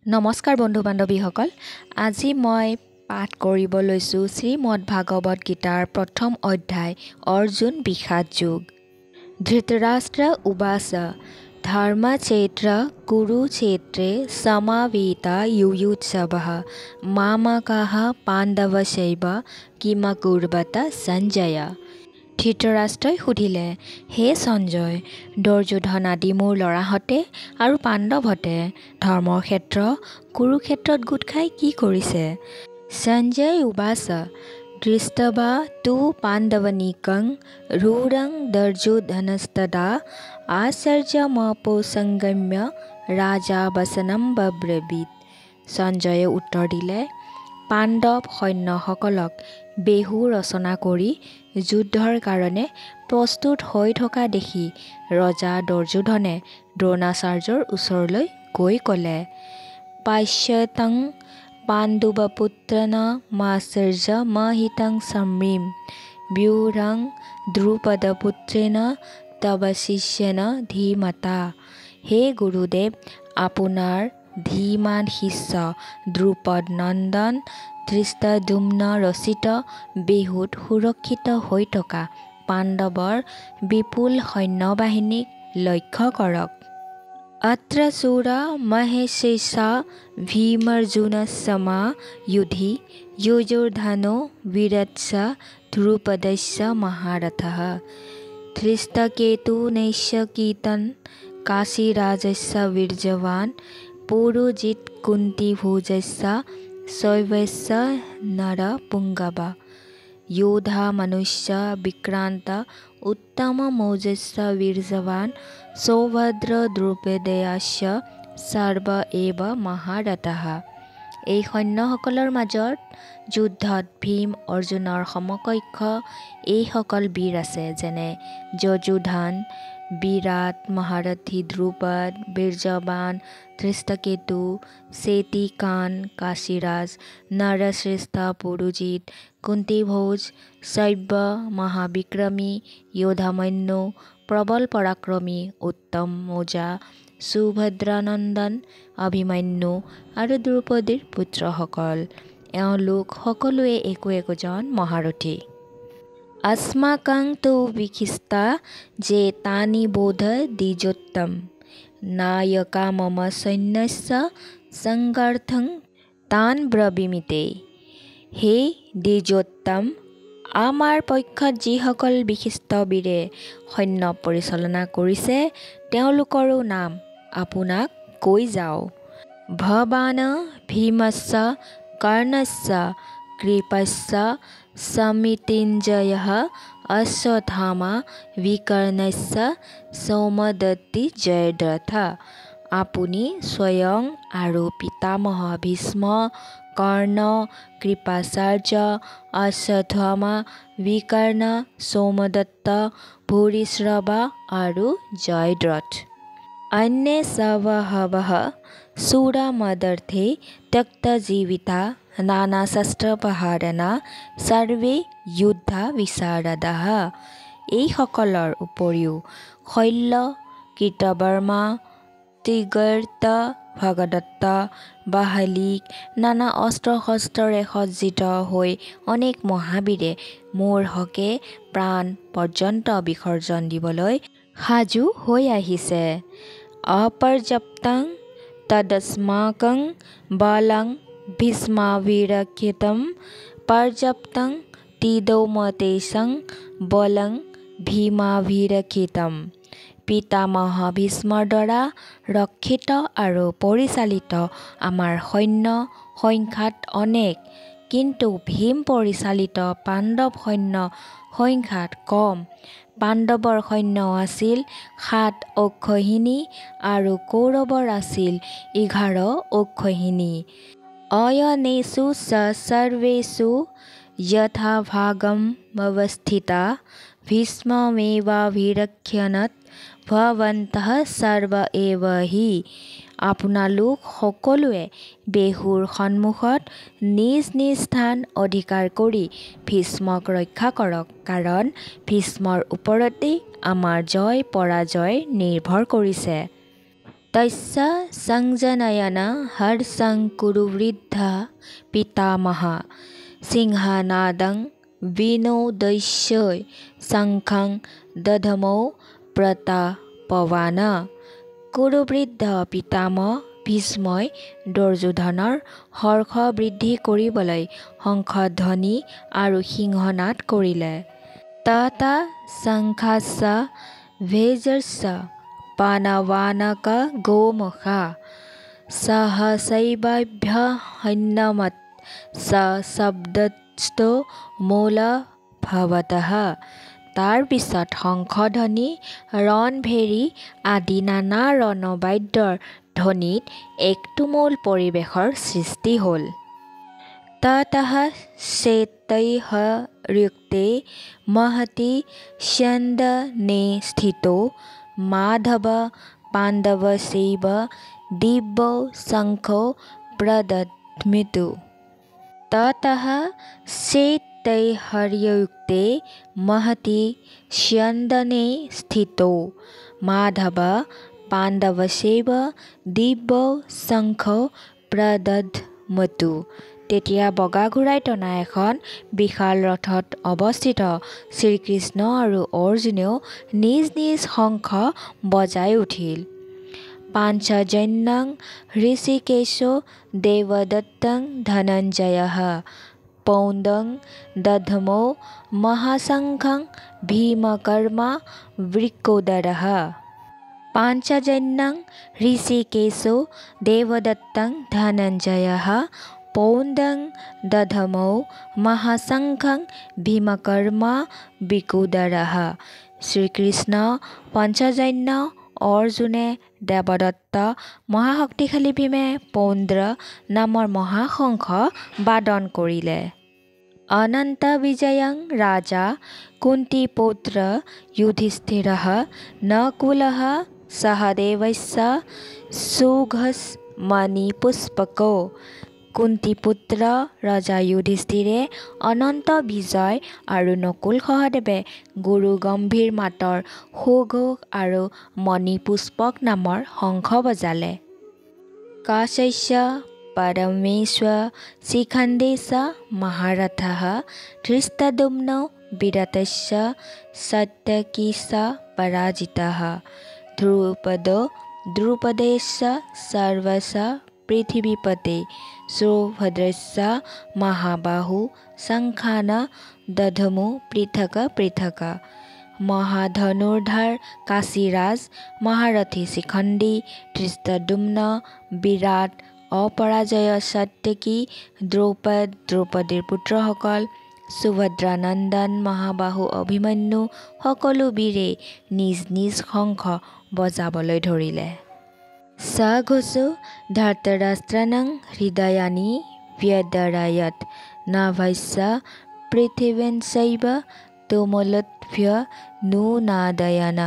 নমস্কাৰ বন্ধু বান্ধৱীসকল, আজি মই পাঠ কৰিব লৈছোঁ শ্ৰীমদ ভাগৱত গীতাৰ প্ৰথম অধ্যায় অৰ্জুন বিষাদ যোগ। ধৃতৰাষ্ট্ৰ উবাচ ধৰ্মক্ষেত্ৰ কুৰুক্ষেত্ৰে সমাৱেতা युयुत्सवः মামকাঃ পাণ্ডৱস্যৈৱ কিমকুৰ্বত সঞ্জয়। ধৃতৰাষ্ট্ৰই সুধিলে, হে সঞ্জয়, দুৰ্যোধন আদি মোৰ ল'ৰাহঁতে আৰু পাণ্ডৱহঁতে ধৰ্মৰ ক্ষেত্ৰ কুৰুক্ষেত্ৰত গোট খাই কি কৰিছে? সঞ্জয় উবাচ দৃষ্ট্বা তু পাণ্ডৱানীকং ৰুৰং দুৰ্যোধনস্তদা আশ্চৰ্যমপসংগম্য ৰাজা বচনম ব্ৰবীত। সঞ্জয়ে উত্তৰ দিলে, পাণ্ডৱ সৈন্যসকলক বেহু ৰচনা কৰি যুদ্ধৰ কাৰণে প্ৰস্তুত হৈ থকা দেখি ৰজা দুৰ্যোধনে দ্ৰোণাচাৰ্যৰ ওচৰলৈ গৈ ক'লে, পাশ্যতং পাণ্ডুপুত্ৰেণ মাশ্চৰ্যমহিতং সমীম ব্যুঢ়ং দ্ৰুপদপুত্ৰেণ তৱ শিষ্যেন ধীমতা। হে গুৰুদেৱ, আপোনাৰ ধীমান শিষ্য দ্ৰুপদ নন্দন ধৃষ্টদ্যুম্ন ৰচিত বেহুত সুৰক্ষিত হৈ থকা পাণ্ডৱৰ বিপুল সৈন্যবাহিনীক লক্ষ্য কৰক। অত্ৰ শূৰ মহেশস্য ভীমাৰ্জুনস্যমা যুধি যুযুৰ্ধনো বীৰস্য দ্ৰুপদস্য মহাৰথः ধৃষ্টকেতুনশ্চ কীৰ্তন কাশীৰাজস্য বীৰ্যৱান পুৰুজিৎ কুন্তীভোজস্য শৈব্যস্য নৰপুঙ্গৱ योधा मनुष्य विक्रांत उत्तम मौजस्य वीर्यवान सौभद्र द्रौपदेयस्य सर्व एव महारथः। এই সৈন্যসকলৰ মাজত যুদ্ধত ভীম অৰ্জুনৰ সমকক্ষ এইসকল বীৰ আছে, যেনে যযুধন, বিৰাট, মহাৰথী দ্ৰুপদ, বীৰ্যৱান ধৃষ্টকেতু, চেতিকান কাশীৰাজ, নৰশ্ৰেষ্ঠ পুৰুজিৎ, কুন্তীভোজ, শৈব্য, মহাবিক্ৰমী, যোধামন্যু, প্ৰবল পৰাক্ৰমী, উত্তম মৌজা, সুভদ্ৰানন্দন, অভিমন্যু আৰু দ্ৰৌপদীৰ পুত্ৰসকল। এওঁলোক সকলোৱে একো একোজন মহাৰথী। अस्माकं तु विशिष्टा जे तानि बोध द्विजोत्तम नायका मम सैन्यस्य संगार्थं तान् ब्रवीमिते। হে দ্বিজোত্তম, আমাৰ পক্ষত যিসকল বিশিষ্ট বীৰে সৈন্য পৰিচালনা কৰিছে তেওঁলোকৰো নাম আপোনাক কৈ যাওঁ। ভৱান ভীমস্য কৰ্ণস্য কৃপস্য সমিতিঞ্জয়ঃ অশ্বত্থামা বিকৰ্ণস্য সৌমদত্তি জয়দ্ৰথ। আপুনি স্বয়ং আৰু পিতামহ ভীষ্ম, কৰ্ণ, কৃপাচাৰ্য, অশ্বত্থামা, বিকৰ্ণ, সৌমদত্ত, ভূৰিশ্ৰৱা আৰু জয়দ্ৰথ अन्ये सवहवः शूरमदर्थे त्यक्तजीविता নানাশস্ত্ৰপহাৰেণা সৰ্বে যোদ্ধা বিশাৰদাঃ। এইসকলৰ উপৰিও শল্য, কৃতবৰ্মা, ত্ৰিগৰ্ত, ভগদত্ত, বাহলিক নানা অস্ত্ৰ শস্ত্ৰৰে সজ্জিত হৈ অনেক মহাবীৰে মোৰ হকে প্ৰাণ পৰ্যন্ত বিসৰ্জন দিবলৈ সাজু হৈ আহিছে। অপৰ্যাপ্তং তদস্মাকং বলং ভীষ্মাভিৰক্ষিতম পৰ্যাপ্তং তিদৌমতেষাং বলং ভীমাভিৰক্ষিতম। পিতামহ ভীষ্মৰ দ্বাৰা ৰক্ষিত আৰু পৰিচালিত আমাৰ সৈন্য সংখ্যাত অনেক, কিন্তু ভীম পৰিচালিত পাণ্ডৱ সৈন্য সংখ্যাত কম। পাণ্ডৱৰ সৈন্য আছিল ৭ অক্ষৌহিণী আৰু কৌৰৱৰ আছিল 11 অক্ষৌহিণী। অয়নেষু চ সৰ্বেষু যথাভাগমৱস্থিতা ভীষ্মমেৱাভিৰক্ষণত ভৱন্তঃ সৰ্ব এৱ হি। আপোনালোক সকলোৱে বেহুৰ সন্মুখত নিজ নিজ স্থান অধিকাৰ কৰি ভীষ্মক ৰক্ষা কৰক, কাৰণ ভীষ্মৰ ওপৰতেই আমাৰ জয় পৰাজয় নিৰ্ভৰ কৰিছে। तस्य संजनयन हर्षं कुरुवृद्धा पितामहा सिंहनादं विनोदस्य शङ्खं दधमौ प्रतापवान। কুৰুবৃদ্ধ পিতামহ ভীষ্মই দুৰ্যোধনৰ হৰ্ষ বৃদ্ধি কৰিবলৈ শংখধ্বনি আৰু সিংহনাদ কৰিলে। ততা শংখাস্য ভেজস্য পাণৱানক গোমুখা সহসৈবাভ্যহন্যমত সশব্দস্তো মূলভৱতঃ। তাৰ পিছত শংখধ্বনি ৰণভেৰী আদি নানা ৰণবাদ্যৰ ধ্বনিত এক তুমুল পৰিৱেশৰ সৃষ্টি হ'ল। ততঃ শ্বেতৈৰ্যুক্তে মহতি স্যন্দনে স্থিতো মাধৱ পাণ্ডৱস্যৈৱ দিব্যৌ শঙ্খো प्रदध्मितु। ततः श्वेतैर्ययुक्ते महति स्यन्दने स्थितो माधव पाण्डवस्यैव दिव्यौ शङ्खौ प्रदध्मतु। তেতিয়া বগা ঘোঁৰাই টনা এখন বিশাল ৰথত অৱস্থিত শ্ৰীকৃষ্ণ আৰু অৰ্জুনেও নিজ নিজ শংখ বজাই উঠিল। পাঞ্চজন্যং ঋষিকেশো দেৱদত্তং ধনঞ্জয়ঃ পৌণ্ডং দধমৌ মহাশঙ্খং ভীমকৰ্মা বৃকোদৰঃ। পাঞ্চজন্যং ঋষিকেশো দেৱদত্তং ধনঞ্জয়ঃ পৌণ্ডং দধমৌ মহাশঙ্খং ভীমকৰ্মা বৃকোদৰঃ। শ্ৰীকৃষ্ণ, পঞ্চজন্য অৰ্জুনে, দেৱদত্ত, মহাশক্তিশালী ভীমে পৌণ্ড্ৰ নামৰ মহাশঙ্খ বাদন কৰিলে। অনন্ত বিজয়ং ৰাজা কুন্তীপুত্ৰ যুধিষ্ঠিৰঃ নকুলঃ সহদেৱস্য সুঘোষমণিপুষ্পকো। কুন্তীপুত্ৰ ৰজা যুধিষ্ঠিৰে অনন্ত বিজয় আৰু নকুল সহদেৱে গুৰু গম্ভীৰ মাতৰ সুঘোষ আৰু মণিপুষ্পক নামৰ শংখ বজালে। কশস্য পৰমেশ্ব শিখণ্ডেশ মহাৰথঃ ধৃষ্টদ্যুম্নো বিৰাটস্য সাত্যকীশ পৰাজিতঃ। দ্ৰুপদেশ্য সৰ্বস্য পৃথিৱীপতে সুভদ্ৰস্য মহাবাহু শঙ্খান দধমু পৃথক পৃথক। মহাধনুৰ্ধৰ কাশীৰাজ মহাৰথী শিখণ্ডী ধৃষ্টদ্যুম্ন বিৰাট অপৰাজয় সাত্যকী দ্ৰৌপদীৰ পুত্ৰসকল সুভদ্ৰানন্দন মহাবাহু অভিমন্যু সকলো বীৰে নিজ নিজ শংখ বজাবলৈ ধৰিলে। সঘোষো ধৃতৰাষ্ট্ৰাণং হৃদয়ানি ব্যদৰায়ত নাভস্য পৃথিৱীঞ্চৈব তুমুলোৎভ্য নুনাদয়ন।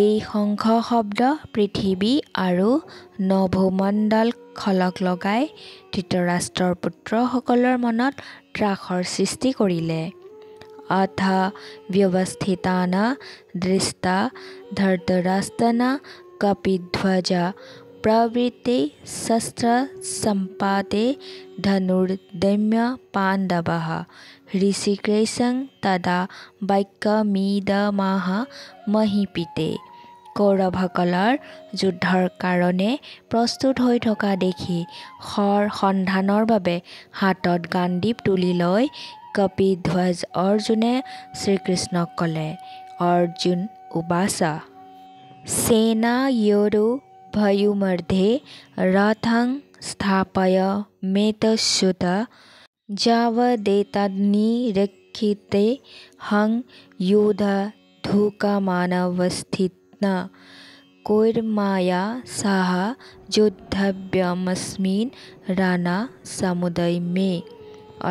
এই শংখ শব্দ পৃথিৱী আৰু নভোমণ্ডল খলক লগাই ধৃতৰাষ্ট্ৰৰ পুত্ৰসকলৰ মনত ত্ৰাসৰ সৃষ্টি কৰিলে। অথ ব্যৱস্থিতান দৃষ্টা ধৃতৰাষ্ট্ৰেণ কপিধ্বজ প্ৰবৃত্তে শস্ত্ৰ সম্পাতে ধনুৰ্দম্য পাণ্ডৱঃ। ঋষিকেশং তদা বাক্যমিদমাহ মহীপতে। কৌৰৱসকলৰ যুদ্ধৰ কাৰণে প্ৰস্তুত হৈ থকা দেখি শৰ সন্ধানৰ বাবে হাতত গাণ্ডীৱ তুলি লৈ কপিধ্বজ অৰ্জুনে শ্ৰীকৃষ্ণক ক'লে। অৰ্জুন উবাচ সেনায়োৰো ভয়োৰ্মধ্যে ৰথং স্থাপয়মেতচ্যুত যাৱদেতন্নিৰীক্ষিতে হং युद्धधुकमानवस्थितः कैर्मया सह যোদ্ধব্যমস্মিন ৰণসমুদয়ে।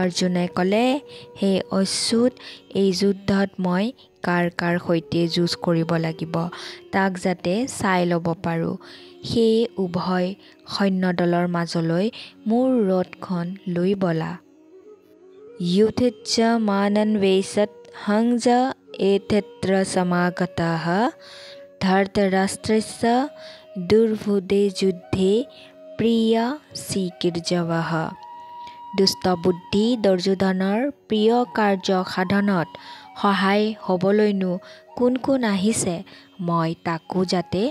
অৰ্জুনে ক'লে, হে অচ্যুত, এই যুদ্ধত মই কাৰ কাৰ সৈতে যুঁজ কৰিব লাগিব তাক যাতে চাই ল'ব পাৰোঁ। সেয়ে উভয় সৈন্যদলৰ মাজলৈ মোৰ ৰথখন লৈ বলা। যুদ্ধমানন্বেষত হংস এতত্ৰ সমাগতঃ ধৃতৰাষ্ট্ৰস্য দুৰ্ভোদে যুদ্ধে প্ৰিয়া চিকীৰ্যৱাহ। দুষ্টবুদ্ধি দুৰ্যোধনৰ প্ৰিয় কাৰ্য সাধনত সহায় হ'বলৈনো কোন কোন আহিছে মই তাকো যাতে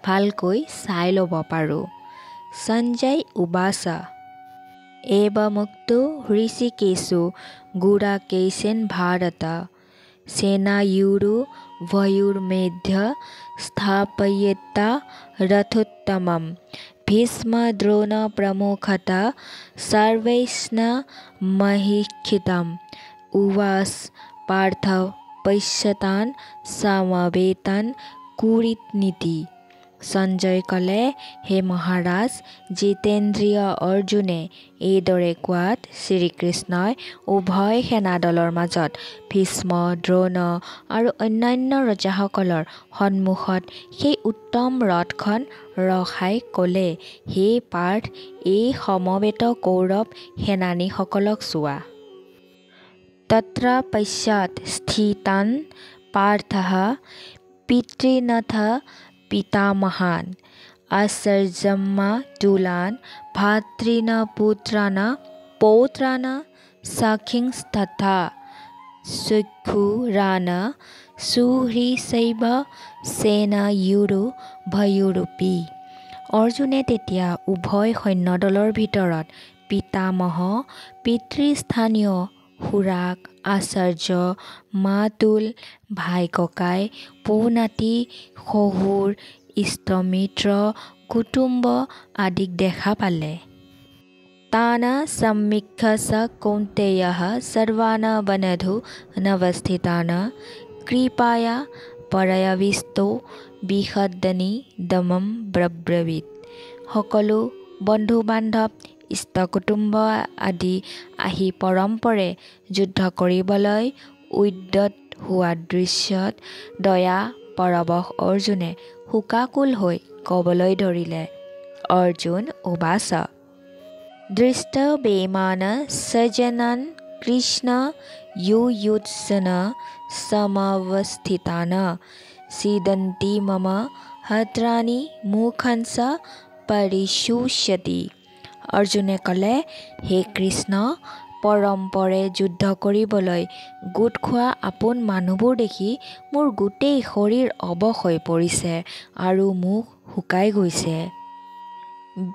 ভালকৈ চাই ল'ব পাৰোঁ। সঞ্জয় উবাচ एवमुक्तो ऋषिकेशो गुडाकेशेन भारत सेनायुरुभयोर्मध्ये स्थापयित्वा रथोत्तमं भीष्मद्रोणप्रमुखतः सर्वैर्ष्णमहीक्षितम् उवाच पार्थ पश्यतान् समवेतान् कुरुनीति। সঞ্জয় ক'লে, হে মহাৰাজ, জিতেন্দ্ৰিয় অৰ্জুনে এইদৰে কোৱাত শ্ৰীকৃষ্ণই উভয় সেনাদলৰ মাজত ভীষ্ম, দ্ৰোণ আৰু অন্যান্য ৰজাসকলৰ সন্মুখত সেই উত্তম ৰথখন ৰখাই ক'লে, হে পাৰ্থ, এই সমবেত কৌৰৱ সেনানীসকলক চোৱা। তত্ৰ পশ্চাৎ স্থিতান পাৰ্থঃ পিতॄনাথ পিতামহান আচাৰ্যমাতুলান ভাতॄন পুত্ৰান পৌত্ৰান সখীংস্তথা চক্ষুৰান সুহৃচৈব সেনায়োৰুভয়োৰপি। অৰ্জুনে তেতিয়া উভয় সৈন্যদলৰ ভিতৰত পিতামহ, পিতৃস্থানীয় খুৰাক, আচাৰ্য, মাতুল, ভাই ককাই, পৌনাতি, শহুৰ, ইষ্টমিত্ৰ, কুটুম্ব আদিক দেখা পালে। তান সমীক্ষ্য কৌন্তেয়ঃ সৰ্বান বনধূ নৱস্থিতান কৃপায়া পৰ্যবেষ্টৌ বিষদনিদমম ব্ৰব্ৰবীত। সকলো বন্ধু বান্ধৱ, ইষ্টকুটুম্ব আদি আহি পৰস্পৰে যুদ্ধ কৰিবলৈ উদ্যত হোৱা দৃশ্যত দয়া পৰৱশ অৰ্জুনে শোকাকুল হৈ ক'বলৈ ধৰিলে। অৰ্জুন উবাচ দৃষ্টবেমান স্বজনান কৃষ্ণ युयुत्सन समवस्थितान सीदन्ति मम हत्राणि मुखंस परिशुष्यति। অৰ্জুনে ক'লে, হে কৃষ্ণ, পৰম্পৰে যুদ্ধ কৰিবলৈ গোট খোৱা আপোন মানুহবোৰ দেখি মোৰ গোটেই শৰীৰ অৱশ হৈ পৰিছে আৰু মুখ শুকাই গৈছে।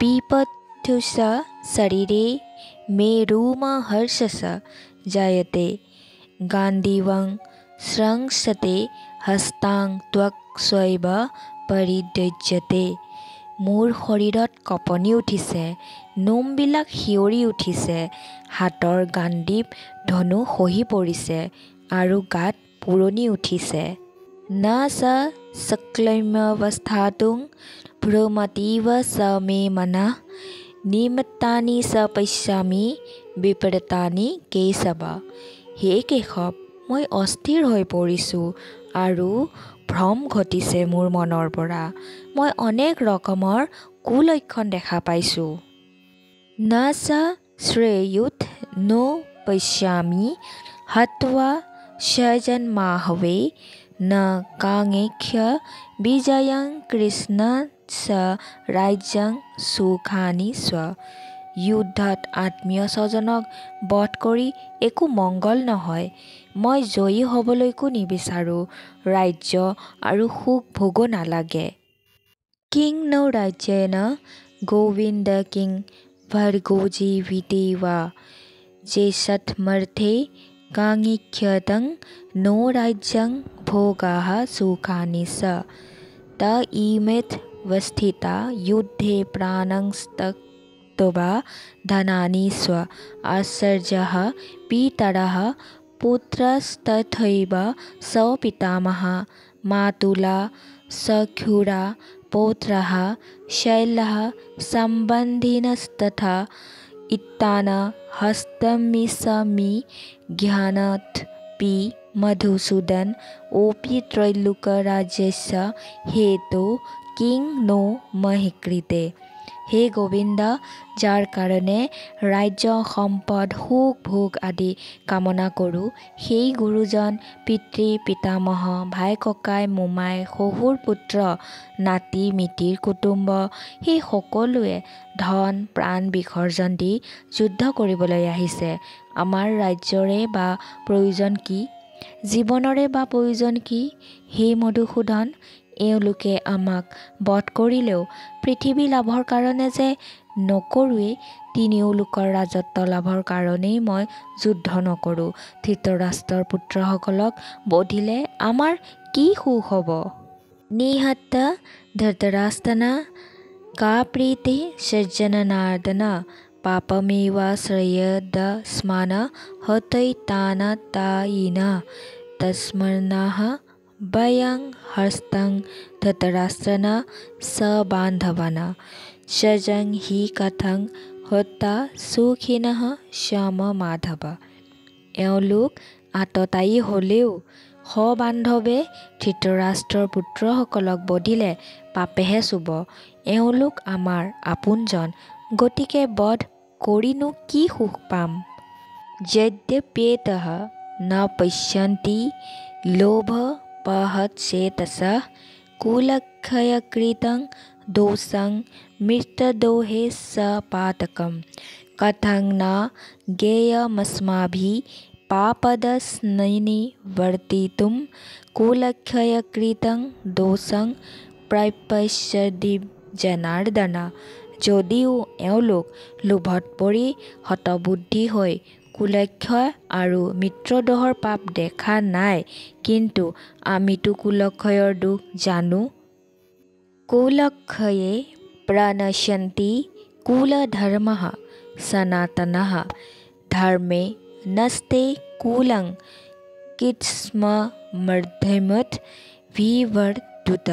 বিপথ্যুষ শৰীৰে মে ৰোমহৰ্ষস জায়তে গাণ্ডীৱং স্ৰংসতে হস্তাং ত্বক স্বৈব পৰিত্যজ্যতে। মোৰ শৰীৰত কঁপনি উঠিছে, নোমবিলাক শিয়ৰি উঠিছে, হাতৰ গাণ্ডীৱ ধনু খহি পৰিছে আৰু গাত পুৰণি উঠিছে। ন চ শক্যমৱস্থাতুং ভ্ৰমতীৱ চ মে মনঃ নিমিত্তানি চ পশ্যামি বিপৰীতানি কেশৱ। হে কেশৱ, মই অস্থিৰ হৈ পৰিছোঁ আৰু ভ্ৰম ঘটিছে মোৰ মনৰ পৰা। মই অনেক ৰকমৰ কুলক্ষণ দেখা পাইছোঁ। ন চ শ্ৰেয়োত নো পশ্যামি হত্ৱা স্বজনমাহবে ন কাঙ্ক্ষে বিজয়ং কৃষ্ণস্য ৰাজ্যং সুখানি স্ব। যুদ্ধত আত্মীয় স্বজনক বধ কৰি একো মংগল নহয়। মই জয়ী হ'বলৈকো নিবিচাৰোঁ, ৰাজ্য আৰু সুখ ভোগো নালাগে। কিং নো ৰাজ্যেন গোবিন্দ কিং ভৰ্গো জীবিতে ৱা যেষাত্মৰ্থে কাঙ্ক্ষিতং নো ৰাজ্যং ভোগাঃ সুখানি চ। त इमेतवस्थिता युद्धे प्राणं त्यक्त्वा धनानि स्व आचार्यः पितरः पुत्रस्तथैव स्वपितामहः मातुला सख्युरा पौत्रः शैलः सम्बन्धिनस्तथा इत्तान् हस्तमिच्छामि ज्ञानादपि मधुसूदन ओपि त्रैलोक्यराज्यस्य हेतौ किं नो महीकृते। হে গোবিন্দ, যাৰ কাৰণে ৰাজ্য সম্পদ সুখ ভোগ আদি কামনা কৰোঁ, সেই গুৰুজন, পিতৃ পিতামহ, ভাই ককাই মোমাই, শহুৰ পুত্ৰ, নাতি মিতিৰ কুটুম্ব, সেই সকলোৱে ধন প্ৰাণ বিসৰ্জন দি যুদ্ধ কৰিবলৈ আহিছে। আমাৰ ৰাজ্যৰে বা প্ৰয়োজন কি? জীৱনৰে বা প্ৰয়োজন কি? হে মধুসূদন, এওঁলোকে আমাক বধ কৰিলেও পৃথিৱী লাভৰ কাৰণে যে নকৰোৱেই, তিনিওলোকৰ ৰাজত্ব লাভৰ কাৰণেই মই যুদ্ধ নকৰোঁ। ধৃতৰাষ্ট্ৰৰ পুত্ৰসকলক বধিলে আমাৰ কি সুখ হ'ব? নিহত ধৃতৰাষ্ট্ৰনা কা প্ৰীতি সজ্জনাৰ্দন পাপমেৱাশ্ৰয়েদস্মান হতৈতানতায়িন তস্মান্নঃ वयं हस्तं धृतराष्ट्रेण सबान्धवान् सजं हि कथं हत्वा सुखिनः श्याम माधव। এওঁলোক আততায়ী হ'লেও সবান্ধৱে ধৃতৰাষ্ট্ৰৰ পুত্ৰসকলক বধিলে পাপেহে চুব। এওঁলোক আমাৰ আপোনজন, গতিকে বধ কৰিনো কি সুখ পাম? যদ্যপেতঃ ন পশ্যন্তি লোভ পহচ্ছেতসঃ কুলক্ষয়কৃतं দোষং মৃত্যদোষেস্পাতকं কথং ন জ্ঞেয়মস্মাभिः পাপদস্নিवर्तितुं কুলক্ষয়কৃतं দোষং প্ৰাপ্স্যদি জনাৰ্দন। যদিও এওঁলোক লোভত পৰি হতবুদ্ধি হৈ কুলক্ষয় আৰু মিত্ৰদোষৰ পাপ দেখা নাই, কিন্তু আমিতো কুলক্ষয়ৰ দোষ জানো। কুলক্ষয়ে প্ৰণশ্যন্তি কুলধৰ্মঃ সনাতনঃ ধৰ্মে নস্তে কুলং কিঞ্চিন্মধ্যমত বিৱৰ্ধুত।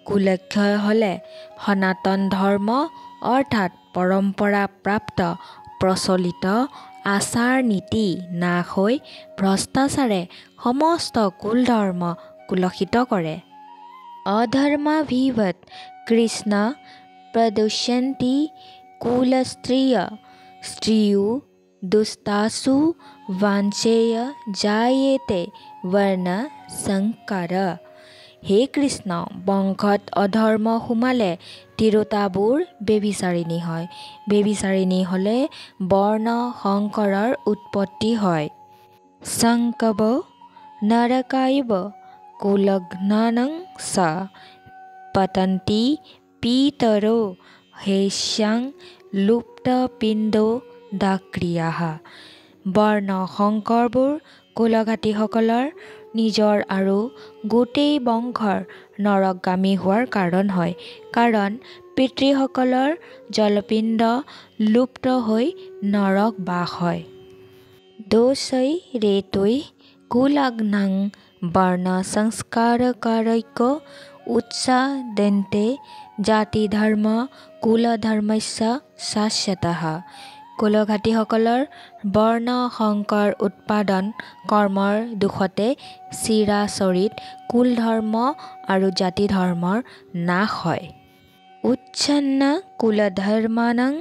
কুলক্ষয় হ'লে সনাতন ধৰ্ম অৰ্থাৎ পৰম্পৰা প্ৰাপ্ত প্ৰচলিত আচাৰ নীতি নাশ হৈ ভ্ৰষ্টাচাৰে সমস্ত কুল ধৰ্ম কুলসিত কৰে। অধৰ্মাভিবত কৃষ্ণ প্ৰদুষ্যন্তি কুলস্ত্ৰিয়ঃ স্ত্ৰিয়ো দুষ্টাসু বাঞ্ছয়েয় জায়েতে বৰ্ণ সংকৰ। হে কৃষ্ণ, বংশত অধৰ্ম সোমালে তিৰোতাবোৰ ব্যভিচাৰিণী হয়। ব্যভিচাৰিণী হ'লে বৰ্ণ সংকৰৰ উৎপত্তি হয়। শংকৱো নৰকায়ৱ কুলঘ্নানং চ পতন্তি পিতৰো হেস্যাং লুপ্তপিণ্ডো দাক্ৰিয়াঃ। বৰ্ণ সংকৰবোৰ কুলঘাতীসকলৰ নিজৰ আৰু গোটেই বংশৰ নৰকগামী হোৱাৰ কাৰণ হয়, কাৰণ পিতৃসকলৰ জলপিণ্ড লুপ্ত হৈ নৰক বাস হয়। দোষৈ ৰেতৈ কুলঘ্নাং বৰ্ণ সংস্কাৰকাৰৈঃ উচ্চাদ্যন্তে জাতিধৰ্ম কুলধৰ্মস্য শাশ্বতঃ। কুলঘাতীসকলৰ বৰ্ণ সংকৰ উৎপাদন কৰ্মৰ দোষতে চিৰাচৰিত কুলধৰ্ম আৰু জাতিধৰ্মৰ নাশ হয়। উচ্ছন্ন কুলধৰ্মাণং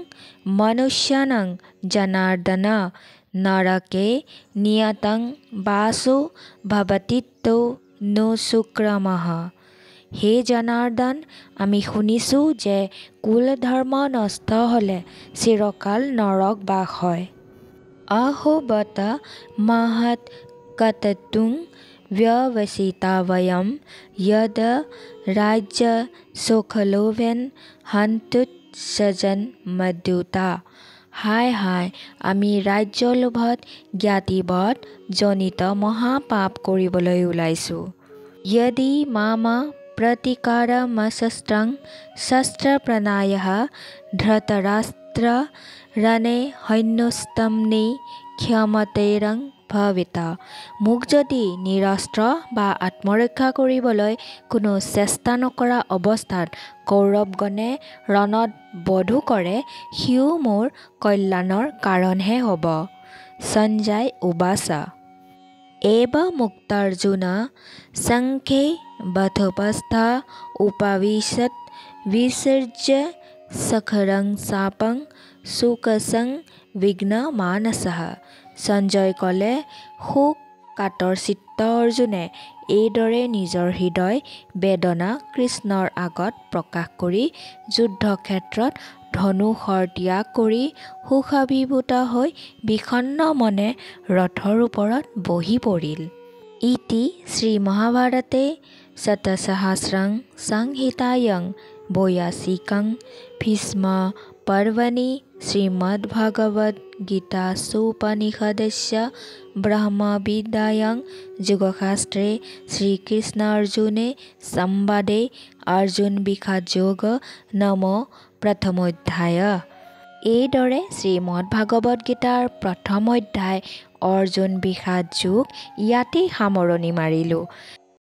মনুষ্যাণং জনাৰ্দন নৰকে নিয়তং বাসো ভৱতীত্য নো সুক্ৰমঃ। হে জনাৰ্দন, আমি শুনিছোঁ যে কুলধৰ্ম নষ্ট হ'লে চিৰকাল নৰক বাস হয়। অহো বত মহৎ কৰ্তৃং ব্যবসিতা বয়ম য়দ ৰাজ্য সুখলোভেন হন্তুত স্বজন মদ্যুতা। হায় হায়, আমি ৰাজ্য লোভত জ্ঞাতিবধ জনিত মহাপাপ কৰিবলৈ ওলাইছোঁ। যদি মাম প্ৰতিকাৰমশস্ত্ৰং শস্ত্ৰপ্ৰাণায়াঃ ধৃতৰাষ্ট্ৰ ৰণে সৈন্যস্ত্বন্যে ক্ষমতেৰং ভৱেৎ। মোক যদি নিৰস্ত্ৰ বা আত্মৰক্ষা কৰিবলৈ কোনো চেষ্টা নকৰা অৱস্থাত কৌৰৱগণে ৰণত বধো কৰে, সিও মোৰ কল্যাণৰ কাৰণহে হ'ব। সঞ্জয় উবাচ এৱমুক্তাৰ্জুন শঙ্খে বধোপস্থ উপাবিশৎ বিসৃজ্য সখৰং চাপং সুকসং বিঘ্ন মানসঃ। সঞ্জয় ক'লে, শোক কাতৰ চিত্ত অৰ্জুনে এইদৰে নিজৰ হৃদয় বেদনা কৃষ্ণৰ আগত প্ৰকাশ কৰি যুদ্ধক্ষেত্ৰত ধনুষৰ ত্যাগ কৰি সুখাভিভূত হৈ বিষণ্ণ মনে ৰথৰ ওপৰত বহি পৰিল। ইতি শ্ৰীমহাভাৰতে শতসহস্ৰং সংহিতায়াং বৈয়াসিকং ভীষ্ম পৰ্বণি শ্ৰীমদ্ভগৱদ্গীতাसूपनिषदस्य ব্ৰহ্মবিদ্যায়াং যোগশাস্ত্ৰে শ্ৰীকৃষ্ণাৰ্জুনে সংবাদে অৰ্জুন বিষাদ যোগ নাম প্ৰথমোধ্যায়। এইদৰে শ্ৰীমদ্ভাগৱত গীতাৰ প্ৰথম অধ্যায় অৰ্জুন বিষাদ যোগ ইয়াতেই সামৰণি মাৰিলোঁ।